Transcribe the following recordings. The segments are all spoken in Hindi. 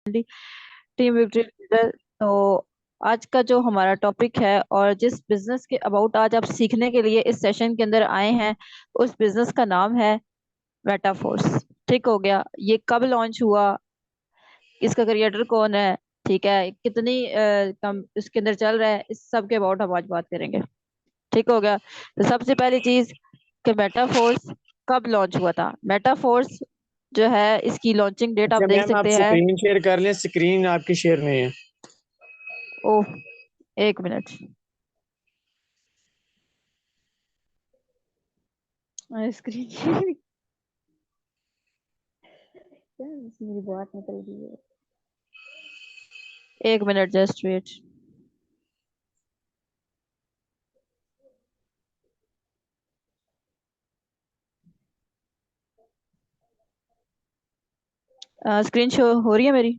Team victory leader. तो आज का जो हमारा टॉपिक है और जिस बिजनेस के अबाउट आज आप सीखने के लिए इस सेशन के अंदर आए हैं, उस बिजनेस का नाम है मेटाफोर्स। ठीक हो गया। ये कब लॉन्च हुआ, इसका क्रिएटर कौन है, ठीक है, कितनी कम इसके अंदर चल रहा है, इस सब के अबाउट हम आज बात करेंगे। ठीक हो गया। तो सबसे पहली चीज कि मेटाफोर्स कब लॉन्च हुआ था। मेटाफोर्स जो है इसकी लॉन्चिंग डेट आप अच्छा देख मैम, आप सकते हैं। स्क्रीन शेयर कर लें। स्क्रीन आपकी शेयर नहीं है। ओह, एक मिनट। स्क्रीन मेरी बात निकल रही है। एक minute, just wait. Screen show हो रही है मेरी।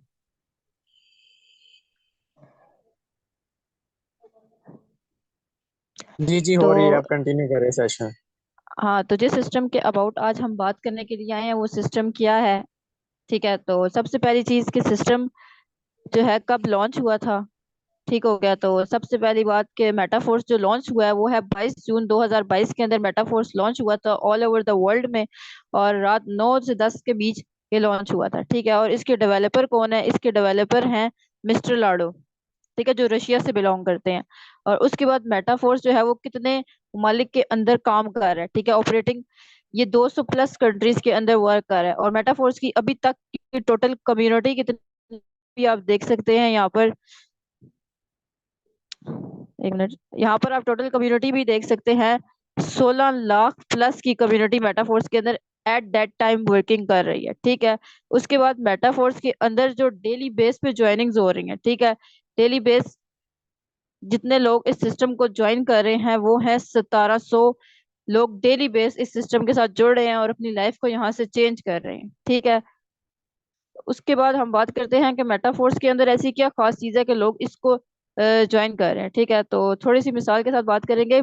जी जी, तो हो रही है। आप कंटिन्यू करें सेशन। हाँ, तो जिस सिस्टम के अबाउट आज हम बात करने के लिए आए हैं वो सिस्टम क्या है। ठीक है, तो सबसे पहली चीज कि सिस्टम जो है कब लॉन्च हुआ था। ठीक हो गया। तो सबसे पहली बात कि मेटाफोर्स जो लॉन्च हुआ है वो है 22 जून 2022 के अंदर मेटाफोर्स लॉन्च हुआ था ऑल ओवर द वर्ल्ड में। और रात 9 से 10 के बीच ये लॉन्च हुआ था। ठीक है, और इसके डेवलपर कौन है, इसके डेवलपर हैं मिस्टर लाडो। ठीक है, जो रशिया से बिलोंग करते हैं। और उसके बाद मेटाफोर्स जो है वो कितने ममालिक के अंदर काम कर रहा है, ठीक है, ऑपरेटिंग ये 200 प्लस कंट्रीज के अंदर वर्क कर रहा है। और मेटाफोर्स की अभी तक की टोटल कम्युनिटी कितनी भी आप देख सकते हैं यहाँ पर। एक मिनट, यहाँ पर आप टोटल कम्युनिटी भी देख सकते हैं। 16 लाख प्लस की कम्युनिटी मेटाफोर्स के अंदर एट दैट टाइम वर्किंग कर रही है। ठीक है, उसके बाद मेटाफोर्स के अंदर जो डेली बेस पे ज्वाइनिंग्स हो रही हैं, ठीक है, डेली बेस जितने लोग इस सिस्टम को ज्वाइन कर रहे हैं वो है 1700 लोग डेली बेस इस सिस्टम के साथ जुड़ रहे हैं और अपनी लाइफ को यहाँ से चेंज कर रहे हैं। ठीक है, उसके बाद हम बात करते हैं कि मेटाफोर्स के अंदर ऐसी क्या खास चीज़ है कि लोग इसको ज्वाइन कर रहे हैं। ठीक है, तो थोड़ी सी मिसाल के साथ बात करेंगे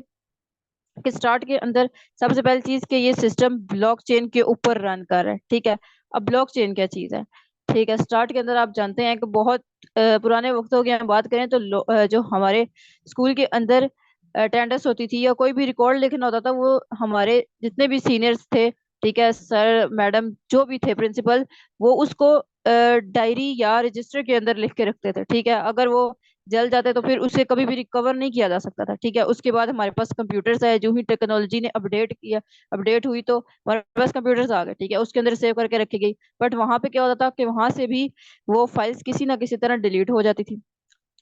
कि स्टार्ट के अंदर सबसे पहली चीज कि ये सिस्टम ब्लॉकचेन के ऊपर रन कर रहा है। ठीक है, अब ब्लॉकचेन क्या चीज है। ठीक है, स्टार्ट के अंदर आप जानते हैं कि बहुत पुराने वक्तों की हम बात करें तो जो हमारे स्कूल के अंदर अटेंडेंस होती थी या कोई भी रिकॉर्ड लिखना होता था वो हमारे जितने भी सीनियर्स थे, ठीक है, सर मैडम जो भी थे प्रिंसिपल, वो उसको डायरी या रजिस्टर के अंदर लिख के रखते थे। ठीक है, अगर वो जल जाते तो फिर उसे कभी भी रिकवर नहीं किया जा सकता था। ठीक है, उसके बाद हमारे पास कंप्यूटर्स आए, जो ही टेक्नोलॉजी ने अपडेट हुई तो हमारे पास कंप्यूटर्स आ गए। ठीक है, उसके अंदर सेव करके रखी गई। बट वहां पे क्या होता था कि वहां से भी वो फाइल्स किसी ना किसी तरह डिलीट हो जाती थी।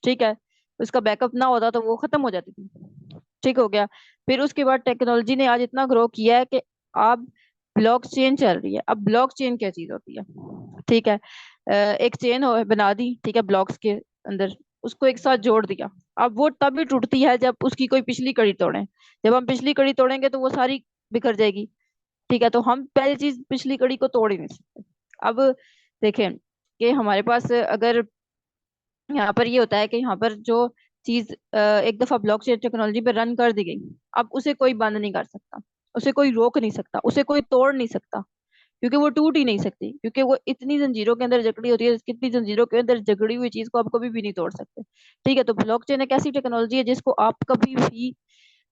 ठीक है, उसका बैकअप ना होता तो वो खत्म हो जाती थी। ठीक हो गया। फिर उसके बाद टेक्नोलॉजी ने आज इतना ग्रो किया है कि अब ब्लॉकचेन चल रही है। अब ब्लॉकचेन क्या चीज होती है। ठीक है, एक चेन बना दी, ठीक है, ब्लॉक्स के अंदर उसको एक साथ जोड़ दिया। अब वो तभी टूटती है जब उसकी कोई पिछली कड़ी तोड़े। जब हम पिछली कड़ी तोड़ेंगे तो वो सारी बिखर जाएगी। ठीक है, तो हम पहली चीज पिछली कड़ी को तोड़ ही नहीं सकते। अब देखें कि हमारे पास अगर यहाँ पर ये होता है कि यहाँ पर जो चीज एक दफा ब्लॉकचेन टेक्नोलॉजी पे रन कर दी गई, अब उसे कोई बंद नहीं कर सकता, उसे कोई रोक नहीं सकता, उसे कोई तोड़ नहीं सकता, क्योंकि वो टूट ही नहीं सकती, क्योंकि वो इतनी जंजीरों के अंदर जकड़ी होती है। कितनी जंजीरों के अंदर जकड़ी हुई चीज को आप कभी भी नहीं तोड़ सकते। ठीक है, तो ब्लॉकचेन एक ऐसी टेक्नोलॉजी है जिसको आप कभी भी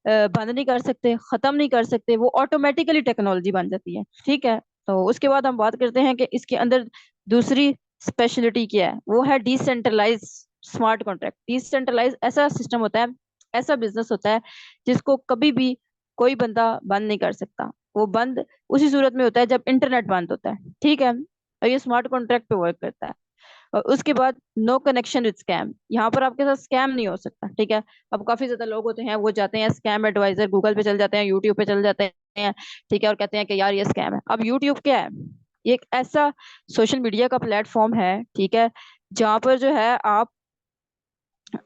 बंद नहीं कर सकते, खत्म नहीं कर सकते, वो ऑटोमेटिकली टेक्नोलॉजी बन जाती है। ठीक है, तो उसके बाद हम बात करते हैं कि इसके अंदर दूसरी स्पेशलिटी क्या है, वो है डिसेंट्रलाइज स्मार्ट कॉन्ट्रैक्ट। डिसेंट्रलाइज ऐसा सिस्टम होता है, ऐसा बिजनेस होता है जिसको कभी भी कोई बंदा बंद नहीं कर सकता। वो बंद उसी सूरत में होता है जब इंटरनेट बंद होता है। ठीक है, और ये स्मार्ट कॉन्ट्रैक्ट पे वर्क करता है। और उसके बाद नो कनेक्शन विद स्कैम, यहाँ पर आपके साथ स्कैम नहीं हो सकता। ठीक है, अब काफी ज्यादा लोग होते हैं वो जाते हैं स्कैम एडवाइजर, गूगल पे चल जाते हैं, यूट्यूब पे चल जाते हैं, ठीक है, और कहते हैं कि यार ये स्कैम है। अब यूट्यूब क्या है, ये एक ऐसा सोशल मीडिया का प्लेटफॉर्म है, ठीक है, जहाँ पर जो है आप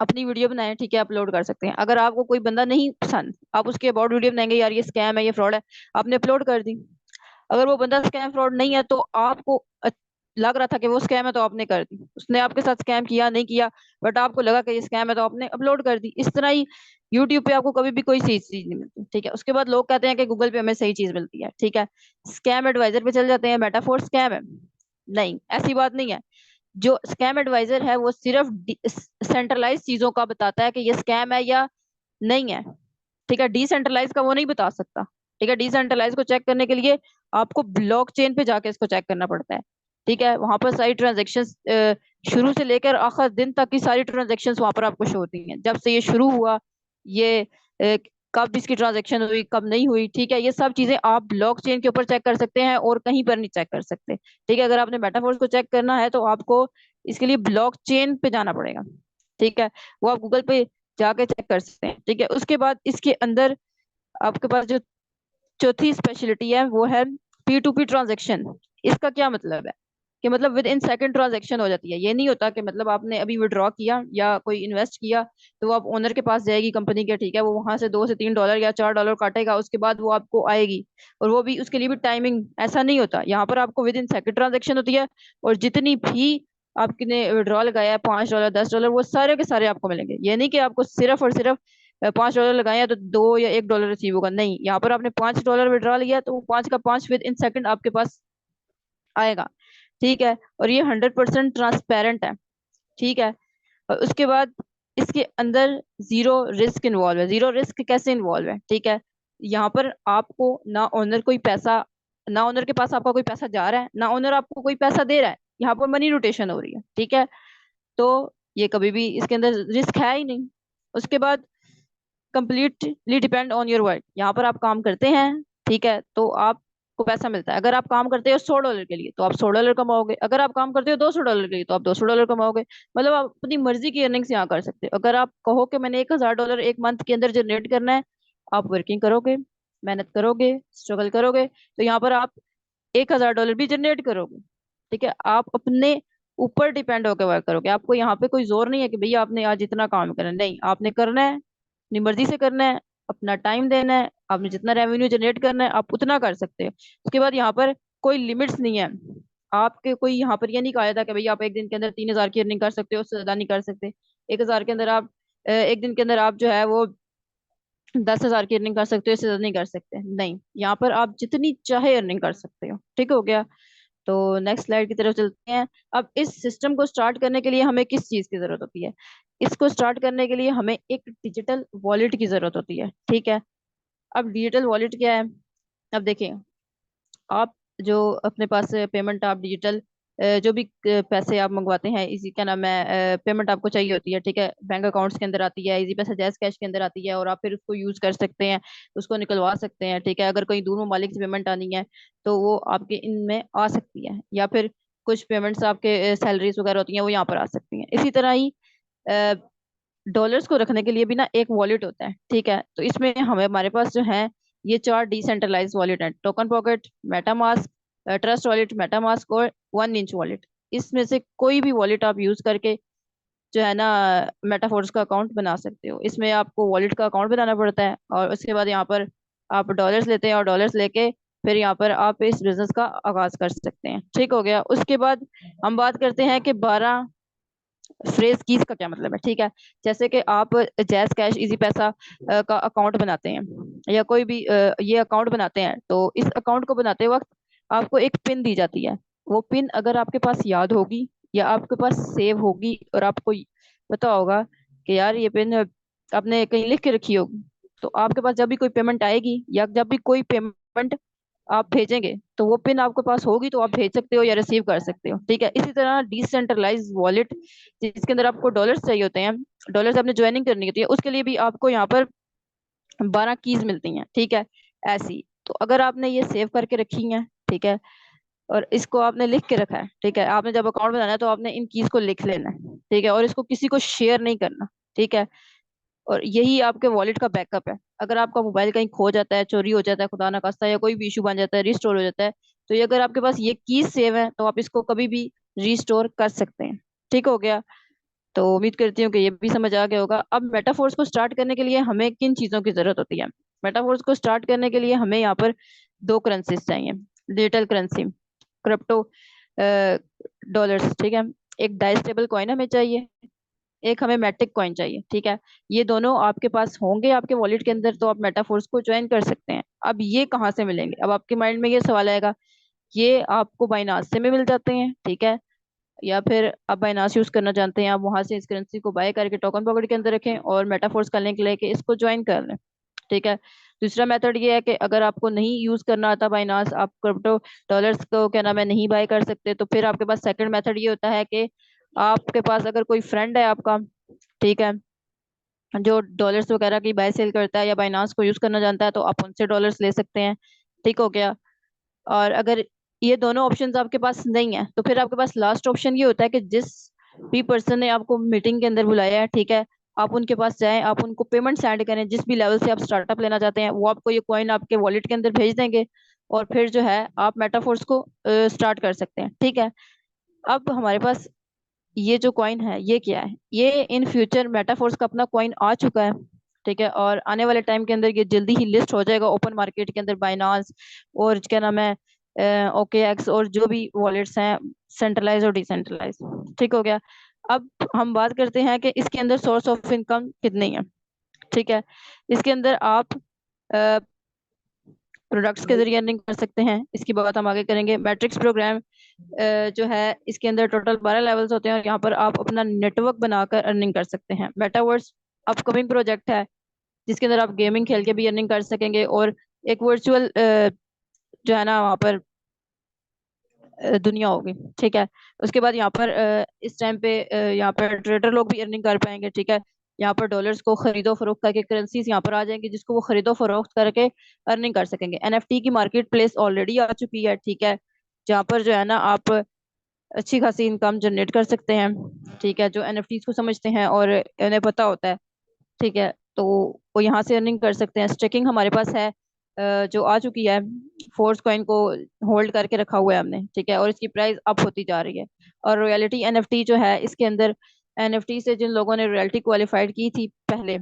अपनी वीडियो बनाएं, ठीक है, अपलोड कर सकते हैं। अगर आपको कोई बंदा नहीं पसंद, आप उसके अबाउट वीडियो बनाएंगे, यार ये स्कैम है, ये फ्रॉड है, आपने अपलोड कर दी। अगर वो बंदा स्कैम फ्रॉड नहीं है तो आपको लग रहा था कि वो स्कैम है तो आपने कर दी, उसने आपके साथ स्कैम किया नहीं किया, बट आपको लगा कि ये स्कैम है तो आपने अपलोड कर दी। इस तरह ही यूट्यूब पे आपको कभी भी कोई सही चीज नहीं मिलती। ठीक है, उसके बाद लोग कहते हैं कि गूगल पे हमें सही चीज मिलती है। ठीक है, स्कैम एडवाइजर पे चल जाते हैं, मेटाफोर स्कैम है, नहीं, ऐसी बात नहीं है। जो स्कैम एडवाइजर है वो सिर्फ सेंट्रलाइज चीजों का बताता है कि ये स्कैम है या नहीं है। ठीक है, डिसेंट्रलाइज का वो नहीं बता सकता। ठीक है, डिसेंट्रलाइज को चेक करने के लिए आपको ब्लॉकचेन पे जाके इसको चेक करना पड़ता है। ठीक है, वहां पर सारी ट्रांजेक्शन्स शुरू से लेकर आखिर दिन तक की सारी ट्रांजेक्शन्स वहां पर आपको शो होती हैं, जब से ये शुरू हुआ, ये कब इसकी ट्रांजेक्शन हुई, कब नहीं हुई। ठीक है, ये सब चीजें आप ब्लॉकचेन के ऊपर चेक कर सकते हैं और कहीं पर नहीं चेक कर सकते। ठीक है, अगर आपने मेटाफोर्स को चेक करना है तो आपको इसके लिए ब्लॉकचेन पे जाना पड़ेगा। ठीक है, वो आप गूगल पे जाके चेक कर सकते हैं। ठीक है, उसके बाद इसके अंदर आपके पास जो चौथी स्पेशलिटी है वो है पी टू पी ट्रांजेक्शन। इसका क्या मतलब है कि मतलब विद इन सेकंड ट्रांजेक्शन हो जाती है। ये नहीं होता कि मतलब आपने अभी विड्रॉ किया या कोई इन्वेस्ट किया तो वो आप ओनर के पास जाएगी कंपनी के। ठीक है, वो वहां से $2 से $3 या $4 काटेगा, उसके बाद वो आपको आएगी, और वो भी उसके लिए भी टाइमिंग ऐसा नहीं होता। यहाँ पर आपको विद इन सेकंड ट्रांजेक्शन होती है, और जितनी भी आपने विड्रॉ लगाया है, $5 $10, वो सारे के सारे आपको मिलेंगे। ये नहीं कि आपको सिर्फ और सिर्फ $5 लगाए हैं तो 2 या $1 रिसीव होगा, नहीं। यहाँ पर आपने $5 विड्रॉ लिया तो वो 5 का 5 विद इन सेकंड आपके पास आएगा। ठीक है, और ये 100% ट्रांसपेरेंट है। ठीक है, और उसके बाद इसके अंदर जीरो रिस्क इन्वॉल्व है। जीरो रिस्क कैसे इन्वॉल्व है? ठीक है, यहाँ पर आपको ना ओनर कोई पैसा, ना ओनर के पास आपका कोई पैसा जा रहा है, ना ओनर आपको कोई पैसा दे रहा है। यहाँ पर मनी रोटेशन हो रही है। ठीक है, तो ये कभी भी इसके अंदर रिस्क है ही नहीं। उसके बाद completely depend on your work. यहाँ पर आप काम करते हैं, ठीक है, तो आपको पैसा मिलता है। अगर आप काम करते हो $100 के लिए तो आप $100 कमाओगे। अगर आप काम करते हो $200 के लिए तो आप $200 कमाओगे। मतलब आप अपनी मर्जी की अर्निंग्स यहाँ कर सकते हो। अगर आप कहो कि मैंने $1000 एक मंथ के अंदर जनरेट करना है, आप वर्किंग करोगे, मेहनत करोगे, स्ट्रगल करोगे, तो यहाँ पर आप $1000 भी जनरेट करोगे। ठीक है, आप अपने ऊपर डिपेंड होकर वर्क करोगे। आपको यहाँ पे कोई जोर नहीं है कि भैया आपने आज इतना काम करना है, नहीं, आपने करना है, अपनी मर्जी से करना है, अपना टाइम देना है। आपने जितना रेवेन्यू जनरेट करना है आप उतना कर सकते हो। उसके बाद यहाँ पर कोई लिमिट्स नहीं है। आपके कोई यहाँ पर ये नहीं कहा जाता कि भैया आप एक दिन के अंदर 3000 की अर्निंग कर सकते हो, उससे ज्यादा नहीं कर सकते। 1000 के अंदर आप एक दिन के अंदर आप जो है वो 10,000 की अर्निंग कर सकते हो, इससे ज्यादा नहीं कर सकते। नहीं, यहाँ पर आप जितनी चाहे अर्निंग कर सकते हो। ठीक हो गया, तो नेक्स्ट स्लाइड की तरफ चलते हैं। अब इस सिस्टम को स्टार्ट करने के लिए हमें किस चीज की जरूरत होती है? इसको स्टार्ट करने के लिए हमें एक डिजिटल वॉलेट की जरूरत होती है। ठीक है, अब डिजिटल वॉलेट क्या है? अब देखिए, आप जो अपने पास पेमेंट आप डिजिटल जो भी पैसे आप मंगवाते हैं, इसी का नाम है पेमेंट आपको चाहिए होती है। ठीक है, बैंक अकाउंट्स के अंदर आती है, इजी पैसा जैज कैश के अंदर आती है, और आप फिर उसको यूज कर सकते हैं, उसको निकलवा सकते हैं। ठीक है, अगर कहीं दूर ममालिक से पेमेंट आनी है तो वो आपके इनमें आ सकती है, या फिर कुछ पेमेंट्स आपके सैलरीज वगैरह होती हैं वो यहाँ पर आ सकती हैं। इसी तरह ही डॉलर्स को रखने के लिए भी ना एक वॉलेट होता है। ठीक है, तो इसमें हमें हमारे पास जो है ये 4 डिसेंट्रलाइज वॉलेट है: token pocket, MetaMask, trust wallet, MetaMask और 1 इंच वॉलेट। इसमें से कोई भी वॉलेट आप यूज करके जो है ना मेटाफोर्स का अकाउंट बना सकते हो। इसमें आपको वॉलेट का अकाउंट बनाना पड़ता है, और उसके बाद यहाँ पर आप डॉलर्स लेते हैं, और डॉलर्स लेके फिर यहाँ पर आप इस बिजनेस का आगाज कर सकते हैं। ठीक हो गया, उसके बाद हम बात करते हैं कि 12 फ्रेज कीज का क्या मतलब है। ठीक है, जैसे कि आप जैस कैश इजी पैसा का अकाउंट बनाते हैं, या कोई भी ये अकाउंट बनाते हैं, तो इस अकाउंट को बनाते वक्त आपको एक पिन दी जाती है। वो पिन अगर आपके पास याद होगी या आपके पास सेव होगी, और आपको पता होगा कि यार ये पिन आपने कहीं लिख के रखी होगी, तो आपके पास जब भी कोई पेमेंट आएगी या जब भी कोई पेमेंट आप भेजेंगे तो वो पिन आपके पास होगी, तो आप भेज सकते हो या रिसीव कर सकते हो। ठीक है, इसी तरह डिसेंट्रलाइज वॉलेट जिसके अंदर आपको डॉलर्स चाहिए होते हैं, डॉलर्स आपने ज्वाइनिंग करनी होती है, उसके लिए भी आपको यहाँ पर 12 कीज मिलती हैं। ठीक है, ऐसी तो अगर आपने ये सेव करके रखी हैं, ठीक है, और इसको आपने लिख के रखा है, ठीक है, आपने जब अकाउंट बनाना है तो आपने इन कीज को लिख लेना है। ठीक है, और इसको किसी को शेयर नहीं करना। ठीक है, और यही आपके वॉलेट का बैकअप है। अगर आपका मोबाइल कहीं खो जाता है, चोरी हो जाता है, खुदा ना खास्ता, या कोई भी इशू बन जाता है, रिस्टोर हो जाता है, तो ये अगर आपके पास ये कीज सेव है तो आप इसको कभी भी रिस्टोर कर सकते हैं। ठीक हो गया, तो उम्मीद करती हूँ कि ये भी समझ आ गया होगा। अब मेटाफोर्स को स्टार्ट करने के लिए हमें किन चीजों की जरूरत होती है? मेटाफोर्स को स्टार्ट करने के लिए हमें यहाँ पर दो करेंसीज चाहिए, डिजिटल करेंसी, क्रिप्टो डॉलर्स। ठीक है, एक डाइस्टेबल कॉइन हमें चाहिए, एक हमें मैटिक कॉइन चाहिए। ठीक है, ये दोनों आपके पास होंगे आपके वॉलेट के अंदर तो आप मेटाफोर्स को ज्वाइन कर सकते हैं। अब ये कहाँ से मिलेंगे? अब आपके माइंड में ये सवाल आएगा, ये आपको बाइनांस से में मिल जाते हैं। ठीक है, या फिर आप बाइनास यूज करना चाहते हैं, आप वहां से इस करेंसी को बाय करके टोकन पॉकेट के अंदर रखें और मेटाफोर्स का लिंक लेके इसको ज्वाइन कर लें। ठीक है। दूसरा मेथड ये है कि अगर आपको नहीं यूज करना आता बाइनास, आप क्रिप्टो डॉलर्स को क्या नाम है नहीं बाय कर सकते, तो फिर आपके पास सेकंड मेथड ये होता है कि आपके पास अगर कोई फ्रेंड है आपका, ठीक है, जो डॉलर्स वगैरह की बाय सेल करता है या बाइनांस को यूज करना जानता है, तो आप उनसे डॉलर्स ले सकते हैं। ठीक हो गया। और अगर ये दोनों ऑप्शंस आपके पास नहीं है, तो फिर आपके पास लास्ट ऑप्शन ये होता है कि जिस भी पर्सन ने आपको मीटिंग के अंदर बुलाया है, ठीक है, आप उनके पास जाएं, आप उनको पेमेंट सेंड करें, जिस भी लेवल से आप स्टार्टअप लेना चाहते हैं वो आपको ये कॉइन आपके वॉलेट के अंदर भेज देंगे, और फिर जो है आप मेटाफोर्स को स्टार्ट कर सकते हैं। ठीक है। अब हमारे पास ये जो कॉइन है ये क्या है, ये इन फ्यूचर मेटाफोर्स का अपना कॉइन आ चुका है। ठीक है। और आने वाले टाइम के अंदर ये जल्दी ही लिस्ट हो जाएगा ओपन मार्केट के अंदर, बाइनांस और क्या नाम है ओके एक्स और जो भी वॉलेट्स हैं, सेंट्रलाइज और डिसेंट्रलाइज। ठीक हो गया। अब हम बात करते हैं कि इसके अंदर सोर्स ऑफ इनकम कितनी है। ठीक है। इसके अंदर आप प्रोडक्ट्स के जरिए अर्निंग कर सकते हैं, इसकी बात हम आगे करेंगे। मैट्रिक्स प्रोग्राम जो है इसके अंदर टोटल 12 लेवल्स होते हैं, और यहाँ पर आप अपना नेटवर्क बनाकर अर्निंग कर सकते हैं। मेटावर्स अपकमिंग प्रोजेक्ट है जिसके अंदर आप गेमिंग खेल के भी अर्निंग कर सकेंगे, और एक वर्चुअल जो है ना वहाँ पर दुनिया होगी। ठीक है। उसके बाद यहाँ पर इस टाइम पे यहाँ पर ट्रेडर लोग भी अर्निंग कर पाएंगे। ठीक है। यहाँ पर डॉलर्स को खरीदो फरोख्त करके करेंसीज यहाँ पर आ जाएंगी, जिसको वो खरीदो फरोख्त करके अर्निंग कर सकेंगे। एनएफटी की मार्केट प्लेस ऑलरेडी आ चुकी है। ठीक है। जहाँ पर जो है ना आप अच्छी खासी इनकम जनरेट कर सकते हैं। ठीक है। जो एनएफटीज को समझते हैं और उन्हें पता होता है, ठीक है, तो वो यहाँ से अर्निंग कर सकते हैं। स्टेकिंग हमारे पास है जो आ चुकी है, फोर्स कॉइन को होल्ड करके रखा हुआ है हमने। ठीक है। और इसकी प्राइस अप होती जा रही है। और रॉयल्टी एनएफटी जो है इसके अंदर, एनएफटी से जिन लोगों ने रॉयल्टी क्वालिफाइड की थी पहले,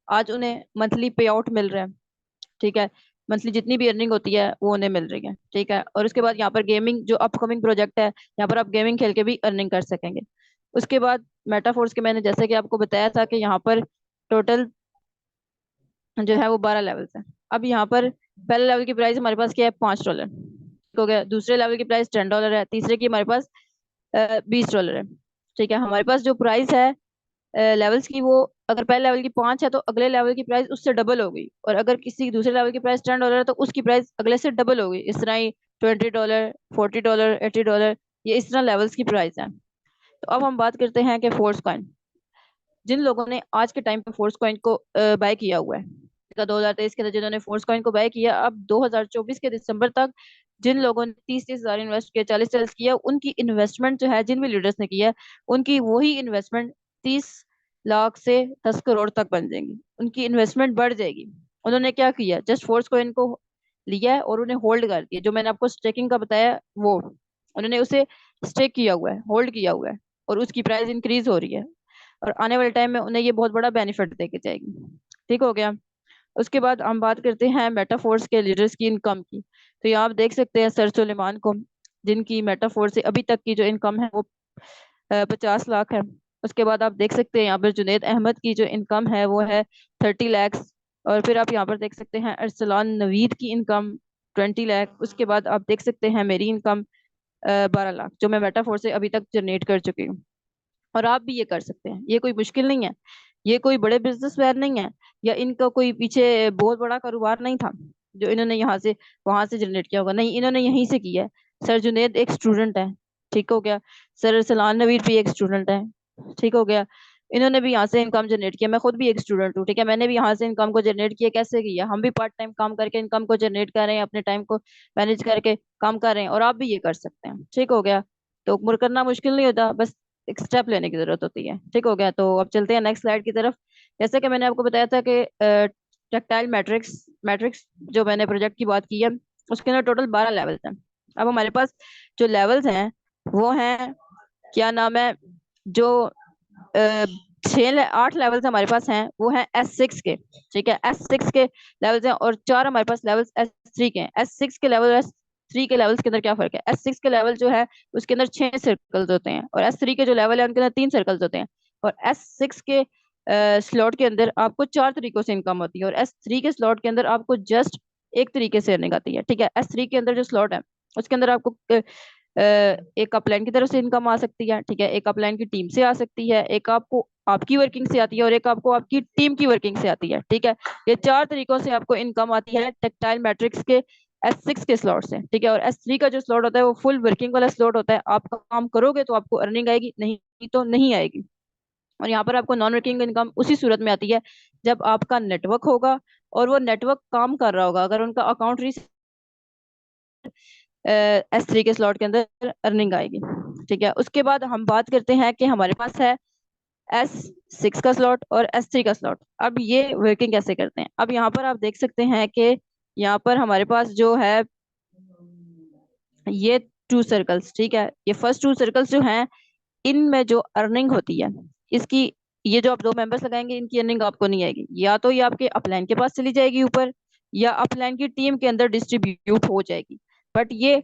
आज उन्हें मंथली पे आउट मिल रहा है। ठीक है। मंथली जितनी भी अर्निंग होती है वो उन्हें मिल रही है। ठीक है। और उसके बाद यहाँ पर गेमिंग जो अपकमिंग प्रोजेक्ट है, यहाँ पर आप गेमिंग खेल के भी अर्निंग कर सकेंगे। उसके बाद मेटाफोर्स के मैंने जैसे कि आपको बताया था कि यहाँ पर टोटल जो है वो 12 लेवल्स है। अब यहाँ पर पहले लेवल की प्राइस हमारे पास क्या है, $5 हो गया। दूसरे लेवल की प्राइस $10 है। तीसरे की हमारे पास $20 है। ठीक है। हमारे पास जो प्राइस है लेवल्स की, वो अगर पहले लेवल की 5 है तो अगले लेवल की प्राइस उससे डबल हो गई, और अगर किसी दूसरे लेवल की प्राइस $10 है तो उसकी प्राइस अगले से डबल हो गई। इस तरह ही $20, $40, $80, ये इस तरह लेवल्स की प्राइस है। तो अब हम बात करते हैं कि फोर्स कॉइन, जिन लोगों ने आज के टाइम पे फोर्स कॉइन को बाय किया हुआ है, 2023 के अंदर जिन्होंने फोर्स कॉइन को बाय किया, अब 2024 के दिसंबर तक जिन लोगों ने 30-30 हजार इन्वेस्ट किया, 40-40 किया, उनकी इन्वेस्टमेंट जो है जिन भी लीडर्स ने किया, उनकी वही इन्वेस्टमेंट 30 लाख से 10 करोड़ तक बन जाएंगी। उनकी इन्वेस्टमेंट बढ़ जाएगी। उन्होंने क्या किया, जस्ट फोर्स कॉइन को लिया है और उन्हें होल्ड कर दिया। जो मैंने आपको स्टेकिंग का बताया वो उन्होंने उसे स्टेक किया हुआ है, होल्ड किया हुआ है, और उसकी प्राइस इंक्रीज हो रही है, और आने वाले टाइम में उन्हें ये बहुत बड़ा बेनिफिट देके जाएगी। ठीक हो गया। उसके बाद हम बात करते हैं मेटाफोर्स के लीडर्स की इनकम की। तो यहाँ आप देख सकते हैं सर सुलेमान को, जिनकी मेटाफोर से अभी तक की जो इनकम है वो 50 लाख है। उसके बाद आप देख सकते हैं यहाँ पर जुनेद अहमद की जो इनकम है वो है 30 लैक्स। और फिर आप यहाँ पर देख सकते हैं अरसलान नवीद की इनकम 20 लाख। उसके बाद आप देख सकते हैं मेरी इनकम 12 लाख, जो मैं मेटाफोर से अभी तक जनरेट कर चुकी हूँ। और आप भी ये कर सकते हैं, ये कोई मुश्किल नहीं है। ये कोई बड़े बिजनेसमैन नहीं है, या इनका कोई पीछे बहुत बड़ा कारोबार नहीं था जो इन्होंने यहाँ से वहां से जनरेट किया होगा। नहीं, इन्होंने यहीं से किया है। सर जुनेद एक स्टूडेंट है। ठीक हो गया। सर सलान नवीर भी एक स्टूडेंट है। ठीक हो गया। इन्होंने भी यहाँ से इनकम जनरेट किया। मैं खुद भी एक स्टूडेंट हूँ। ठीक है। मैंने भी यहाँ से इनकम को जनरेट किया। कैसे किया, हम भी पार्ट टाइम काम करके इनकम को जनरेट कर रहे हैं, अपने टाइम को मैनेज करके काम कर रहे हैं, और आप भी ये कर सकते हैं। ठीक हो गया। तो करना मुश्किल नहीं होता, बस एक स्टेप लेने की जरूरत होती है। ठीक हो गया। तो अब चलते हैं नेक्स्ट स्लाइड की तरफ। जैसे कि मैंने आपको बताया था कि टेक्टाइल मैट्रिक्स मैट्रिक्स जो मैंने प्रोजेक्ट की बात की है, उसके अंदर टोटल 12 लेवल्स हैं। अब हमारे पास जो लेवल्स हैं वो हैं, क्या नाम है, जो 8 लेवल्स हमारे पास हैं वो हैं S6 के। ठीक है। S6 के लेवल्स हैं, और 4 हमारे पास लेवल्स S3 के हैं। S6 के लेवल, S3 के लेवल्स के अंदर क्या फर्क है, S6 के लेवल जो है उसके अंदर 6 सर्कल्स होते हैं, और S3 के जो लेवल है उनके अंदर 3 सर्कल्स होते हैं। और S6 के स्लॉट के अंदर आपको 4 तरीकों से इनकम होती है, और S3 के स्लॉट के अंदर आपको जस्ट एक तरीके से अर्निंग आती है। ठीक है। S3 के अंदर जो स्लॉट है उसके अंदर आपको एक अपलाइन की तरफ से इनकम आ सकती है, ठीक है, एक अपलाइन की टीम से आ सकती है, एक आपको आपकी वर्किंग से आती है, और एक आपको आपकी टीम की वर्किंग से आती है, ठीक है। ये चार तरीकों से आपको इनकम आती है टेक्टाइल मैट्रिक्स के S6 के स्लॉट से, ठीक है। और S3 का जो स्लॉट होता है वो फुल वर्किंग वाला स्लॉट होता है। आप काम करोगे तो आपको अर्निंग आएगी, नहीं तो नहीं आएगी। और यहाँ पर आपको नॉन वर्किंग इनकम उसी सूरत में आती है जब आपका नेटवर्क होगा और वो नेटवर्क काम कर रहा होगा, अगर उनका अकाउंट S3 के स्लॉट के अंदर अर्निंग आएगी, ठीक है। उसके बाद हम बात करते हैं कि हमारे पास है S6 का स्लॉट और S3 का स्लॉट। अब ये वर्किंग कैसे करते हैं? अब यहाँ पर आप देख सकते हैं कि यहाँ पर हमारे पास जो है ये टू सर्कल्स, ठीक है, ये फर्स्ट टू सर्कल्स जो हैं इनमें जो अर्निंग होती है इसकी, ये जो आप दो मेंबर्स लगाएंगे इनकी अर्निंग आपको नहीं आएगी, या तो ये आपके अपलाइन के पास चली जाएगी ऊपर, या अपलाइन की टीम के अंदर डिस्ट्रीब्यूट हो जाएगी। बट ये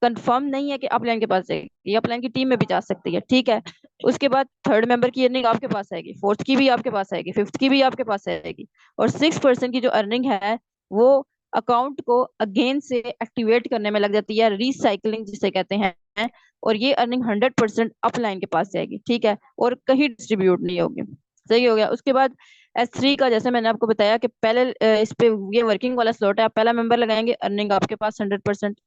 कंफर्म नहीं है कि अपलाइन के पास जाएगी, ये अपलाइन की टीम में भी जा सकती है, ठीक है। उसके बाद थर्ड मेंबर की अर्निंग आपके पास आएगी, फोर्थ की भी आपके पास आएगी, फिफ्थ की भी आपके पास आएगी, और 6% की जो अर्निंग है वो अकाउंट को अगेन से एक्टिवेट करने में लग जाती है, रिसाइकलिंग जिसे कहते हैं। और ये अर्निंग 100% अपलाइन के पास जाएगी, ठीक है, और कहीं डिस्ट्रीब्यूट नहीं होगी। सही हो गया। उसके बाद S3 का, जैसे मैंने आपको बताया कि पहले इस पे ये वर्किंग वाला स्लॉट है, आप पहला मेंबर लगाएंगे अर्निंग आपके पास 100%,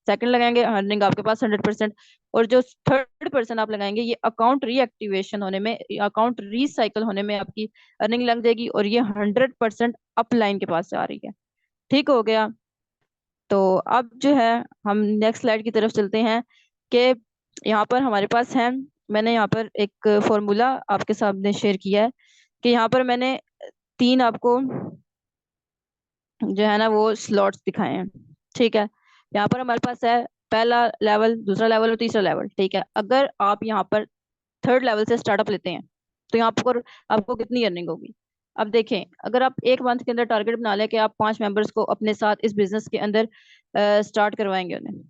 सेकंड लगाएंगे अर्निंग आपके पास 100%, और जो थर्ड पर्सन आप लगाएंगे ये अकाउंट रीएक्टिवेशन होने में, अकाउंट रिसाइकल होने में आपकी अर्निंग लग जाएगी, और ये 100% अपलाइन के पास से आ रही है। ठीक हो गया। तो अब जो है हम नेक्स्ट स्लाइड की तरफ चलते हैं कि यहाँ पर हमारे पास है, मैंने यहाँ पर एक फॉर्मूला आपके सामने शेयर किया है कि यहाँ पर मैंने तीन आपको जो है ना वो स्लॉट्स दिखाए हैं, ठीक है। यहाँ पर हमारे पास है पहला लेवल, दूसरा लेवल और तीसरा लेवल, ठीक है। अगर आप यहाँ पर थर्ड लेवल से स्टार्टअप लेते हैं तो यहाँ पर आपको कितनी अर्निंग होगी? अब देखें, अगर आप एक मंथ के अंदर टारगेट बना लें कि आप 5 मेंबर्स को अपने साथ इस बिजनेस के अंदर स्टार्ट करवाएंगे उन्हें,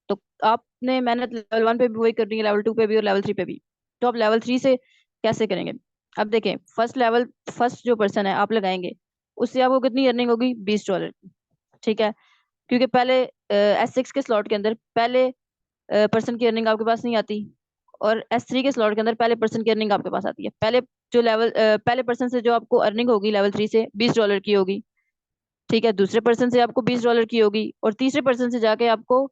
तो आपने मेहनत लेवल 1 पे भी वही करनी है, लेवल 2 पे भी और लेवल 3 पे भी। तो आप लेवल 3 से कैसे करेंगे? अब देखें, फर्स्ट जो पर्सन है आप लगाएंगे उससे आपको कितनी अर्निंग होगी? $20 की, ठीक है। क्योंकि पहले S6 के स्लॉट के अंदर पहले पर्सन की अर्निंग आपके पास नहीं आती, और S3 के स्लॉट के अंदर पहले पर्सन की अर्निंग आपके पास आती है। पहले पर्सन से जो आपको अर्निंग होगी लेवल 3 से $20 की होगी, ठीक है। दूसरे पर्सन से आपको $20 की होगी, और तीसरे पर्सन से जाके आपको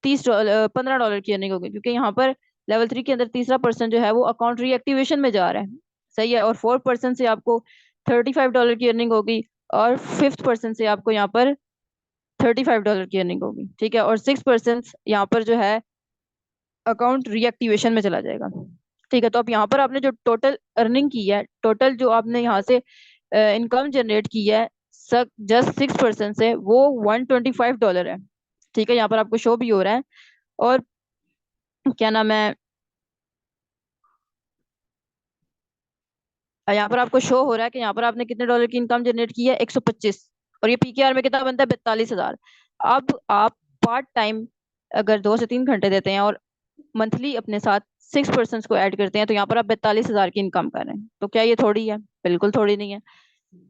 $15 की अर्निंग होगी, क्योंकि यहाँ पर लेवल 3 के अंदर तीसरा पर्सन जो है वो अकाउंट रीएक्टिवेशन में जा रहा है, सही है। और फोर्थ पर्सन से आपको $35 की अर्निंग होगी, और फिफ्थ पर्सन से आपको यहाँ पर $35 की अर्निंग होगी, ठीक है। और 6% यहाँ पर जो है अकाउंट रीएक्टिवेशन में चला जाएगा, ठीक है। तो अब यहाँ पर आपने जो टोटल अर्निंग की है, टोटल जो आपने यहाँ से इनकम जनरेट की है जस्ट 6% से, वो $125 है, ठीक है। यहाँ पर आपको शो भी हो रहा है। और क्या नाम है, यहाँ पर आपको शो हो रहा है कि यहाँ पर आपने कितने डॉलर की इनकम जनरेट की है? 125। और ये PKR में कितना बनता है? 42,000। अब आप पार्ट टाइम अगर 2 से 3 घंटे देते हैं और मंथली अपने साथ 6% को ऐड करते हैं, तो यहाँ पर आप 42,000 की इनकम कर रहे हैं। तो क्या ये थोड़ी है? बिल्कुल थोड़ी नहीं है।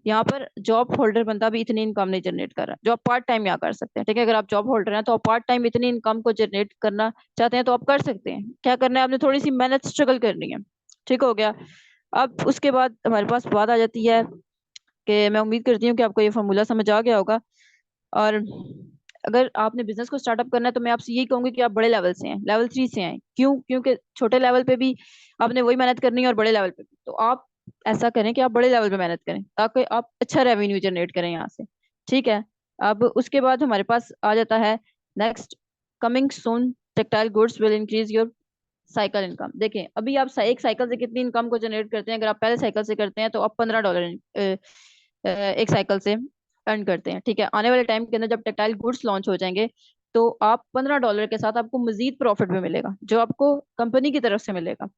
यहाँ पर जॉब होल्डर बंदा भी इतनी इनकम नहीं जनरेट कर रहा, जो आप पार्ट टाइम यहाँ कर सकते हैं, ठीक है। अगर आप जॉब होल्डर हैं तो आप पार्ट टाइम इतनी इनकम को जनरेट करना चाहते हैं तो आप कर सकते हैं। क्या करना है? आपने थोड़ी सी मेहनत स्ट्रगल करनी है, ठीक हो गया। अब उसके बाद हमारे पास बात आ जाती है कि मैं उम्मीद करती हूँ कि आपको ये फॉर्मूला समझ आ गया होगा। और अगर आपने बिजनेस को स्टार्टअप करना है तो मैं आपसे यही कहूंगी कि आप बड़े लेवल से हैं, लेवल 3 से हैं। क्यों? क्योंकि छोटे लेवल पे भी आपने वही मेहनत करनी है और बड़े लेवल पे भी। तो आप ऐसा करें कि आप बड़े लेवल पे मेहनत करें ताकि आप अच्छा रेवेन्यू जनरेट करें यहाँ से, ठीक है। अब उसके बाद हमारे पास आ जाता है next, coming soon textile goods will increase your cycle income. देखें, अभी आप एक साइकिल से कितनी इनकम को जनरेट करते हैं? अगर आप पहले साइकिल से करते हैं तो आप $15 एक साइकिल से अर्न करते हैं, ठीक है। आने वाले टाइम के अंदर जब टेक्सटाइल गुड्स लॉन्च हो जाएंगे तो आप $15 के साथ आपको मजीद प्रॉफिट भी मिलेगा, जो आपको कंपनी की तरफ से मिलेगा,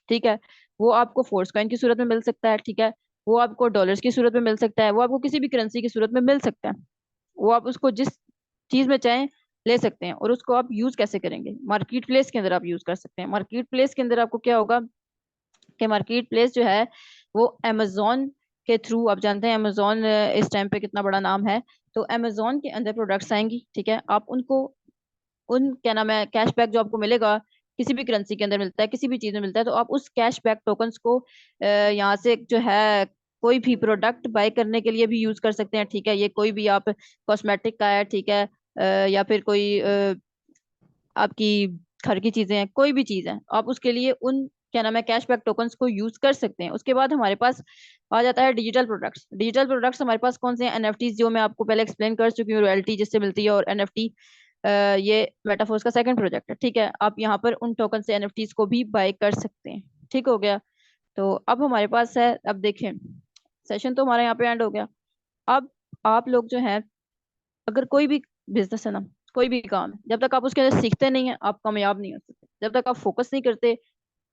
ठीक है। वो आपको फोर्स कॉइन की सूरत में मिल सकता है, ठीक है। वो आपको डॉलर्स की सूरत में मिल सकता है, वो आपको किसी भी करेंसी की सूरत में मिल सकता है। वो आप उसको जिस चीज में चाहें ले सकते हैं। और उसको आप यूज कैसे करेंगे? मार्केट प्लेस के अंदर आप यूज कर सकते हैं। मार्केट प्लेस के अंदर आपको क्या होगा कि मार्केट प्लेस जो है वो अमेजोन के थ्रू, आप जानते हैं अमेजोन इस टाइम पे कितना बड़ा नाम है, तो अमेजोन के अंदर प्रोडक्ट्स आएंगी, ठीक है। आप उनको उन क्या नाम है कैशबैक जो आपको मिलेगा, किसी भी करेंसी के अंदर मिलता है, किसी भी चीज में मिलता है, तो आप उस कैशबैक टोकन्स को यहाँ से जो है कोई भी प्रोडक्ट बाय करने के लिए भी यूज कर सकते हैं। ठीक है, ये कोई भी आप कॉस्मेटिक का है, ठीक है, या फिर कोई आपकी घर की चीजें हैं, कोई भी चीज है, आप उसके लिए उन क्या नाम है कैशबैक टोकन्स को यूज कर सकते हैं। उसके बाद हमारे पास आ जाता है डिजिटल प्रोडक्ट्स। डिजिटल प्रोडक्ट्स हमारे पास कौन से हैं? एनएफटी, जो मैं आपको पहले एक्सप्लेन कर चुकी हूँ, रॉयल्टी जिससे मिलती है, और एनएफटी ये मेटाफोर्स का सेकंड प्रोजेक्ट है। ठीक है, आप यहाँ पर उन टोकन से एनएफटीज को भी बाय कर सकते हैं। ठीक हो गया। तो अब हमारे पास है, अब देखें, सेशन तो हमारा यहाँ पे एंड हो गया। अब आप लोग जो है, अगर कोई भी बिजनेस है ना, कोई भी काम है, जब तक आप उसके अंदर सीखते नहीं है, आप कामयाब नहीं हो सकते। जब तक आप फोकस नहीं करते,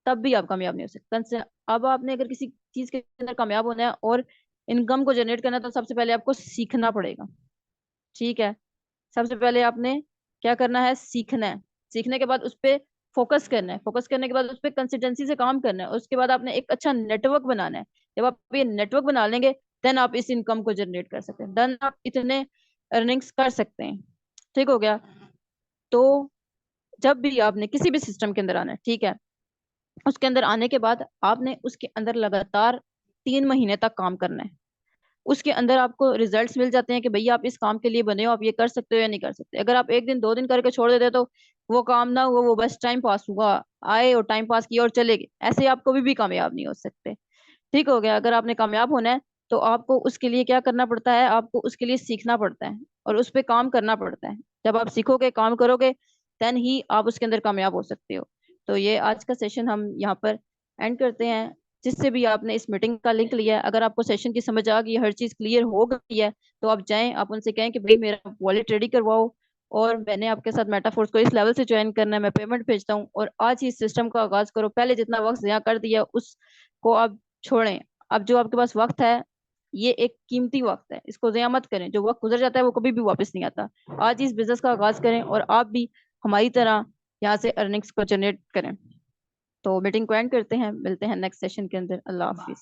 तब भी आप कामयाब नहीं हो सकते। अब आपने अगर किसी चीज के अंदर कामयाब होना है और इनकम को जनरेट करना है, तो सबसे पहले आपको सीखना पड़ेगा। ठीक है, सबसे पहले आपने क्या करना है? सीखना है। सीखने के बाद उस पर फोकस करना है। फोकस करने के बाद उस पर कंसिस्टेंसी से काम करना है। और उसके बाद आपने एक अच्छा नेटवर्क बनाना है। जब आप ये नेटवर्क बना लेंगे, देन आप इस इनकम को जनरेट कर सकते हैं, देन आप इतने अर्निंग्स कर सकते हैं। ठीक हो गया। तो जब भी आपने किसी भी सिस्टम के अंदर आना है, ठीक है, उसके अंदर आने के बाद आपने उसके अंदर लगातार 3 महीने तक काम करना है। उसके अंदर आपको रिजल्ट्स मिल जाते हैं कि भैया आप इस काम के लिए बने हो, आप ये कर सकते हो या नहीं कर सकते। अगर आप एक दिन 2 दिन करके छोड़ देते हो, तो वो काम ना हुआ, वो बस टाइम पास हुआ, आए और टाइम पास किया और चले गए, ऐसे आप कभी भी कामयाब नहीं हो सकते। ठीक हो गया। अगर आपने कामयाब होना है, तो आपको उसके लिए क्या करना पड़ता है? आपको उसके लिए सीखना पड़ता है और उस पर काम करना पड़ता है। जब आप सीखोगे, काम करोगे, देन ही आप उसके अंदर कामयाब हो सकते हो। तो ये आज का सेशन हम यहाँ पर एंड करते हैं। जिससे भी आपने इस मीटिंग का लिंक लिया है, अगर आपको सेशन की समझ आ गई, हर चीज क्लियर हो गई है, तो आप जाएं, आप उनसे कहें कि भाई मेरा वॉलेट रेडी करवाओ, और मैंने आपके साथ मेटाफोर्स को इस लेवल से ज्वाइन करना है, मैं पेमेंट भेजता हूँ, और आज ही इस सिस्टम का आगाज करो। पहले जितना वक्त ज़ाया कर दिया उसको आप छोड़ें। अब जो आपके पास वक्त है, ये एक कीमती वक्त है, इसको ज़ाया मत करें। जो वक्त गुजर जाता है वो कभी भी वापस नहीं आता। आज ही इस बिजनेस का आगाज करें, और आप भी हमारी तरह यहाँ से अर्निंग्स को जनरेट करें। तो मीटिंग को एंड करते हैं, मिलते हैं नेक्स्ट सेशन के अंदर। अल्लाह हाफिज।